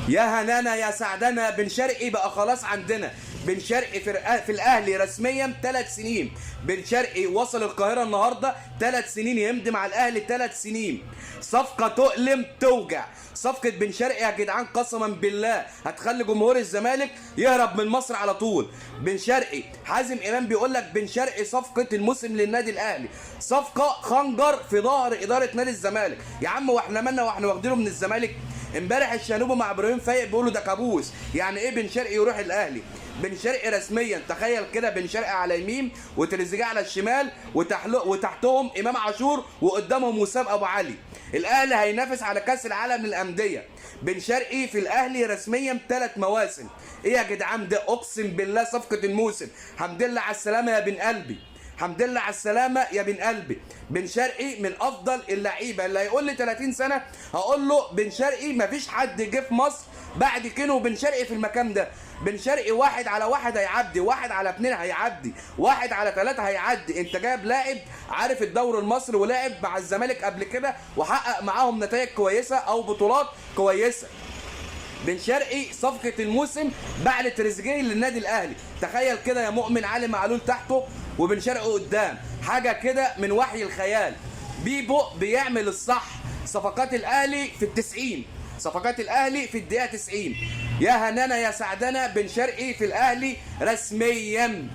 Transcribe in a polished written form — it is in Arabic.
يا هنانا يا سعدنا، بن شرقي بقى خلاص عندنا. بن شرقي في الاهلي رسميا 3 سنين. بن شرقي وصل القاهره النهارده 3 سنين، يمضي مع الاهلي 3 سنين. صفقه تؤلم توجع. صفقه بن شرقي يا جدعان قسما بالله هتخلي جمهور الزمالك يهرب من مصر على طول. بن شرقي، حازم امام بيقول لك بن شرقي صفقه الموسم للنادي الاهلي، صفقه خنجر في ظهر اداره نادي الزمالك. يا عم واحنا مالنا واحنا واخدينه من الزمالك؟ امبارح الشنوبه مع ابراهيم فايق بيقولوا ده كابوس. يعني ايه بن شرقي يروح الاهلي؟ بن شرقي رسميا، تخيل كده، بن شرقي على يمين وتريزيجيه على الشمال وتحتهم امام عاشور وقدامهم وسام ابو علي. الاهلي هينافس على كاس العالم للانديه. بن شرقي في الاهلي رسميا 3 مواسم. ايه يا جدعان ده؟ اقسم بالله صفقه الموسم. حمد لله على السلامه يا بن قلبي، حمد لله على السلامه يا بن قلبي. بن شرقي من افضل اللعيبه. اللي هيقول لي 30 سنه هقول له بن شرقي مفيش حد جه في مصر بعد كده وبن شرقي في المكان ده. بن شرقي 1 على 1 هيعدي، 1 على 2 هيعدي، 1 على 3 هيعدي. انت جايب لاعب عارف الدوري المصري ولاعب مع الزمالك قبل كده وحقق معاهم نتائج كويسه او بطولات كويسه. بن شرقي صفقه الموسم بعد تريزيجيه للنادي الاهلي. تخيل كده يا مؤمن، علي معلول تحته وبن شرقي قدام، حاجه كده من وحي الخيال. بيبو بيعمل الصح. صفقات الاهلي في ال90، صفقات الاهلي في الدقيقه 90. يا هنانا يا سعدنا، بن شرقي في الاهلي رسميا.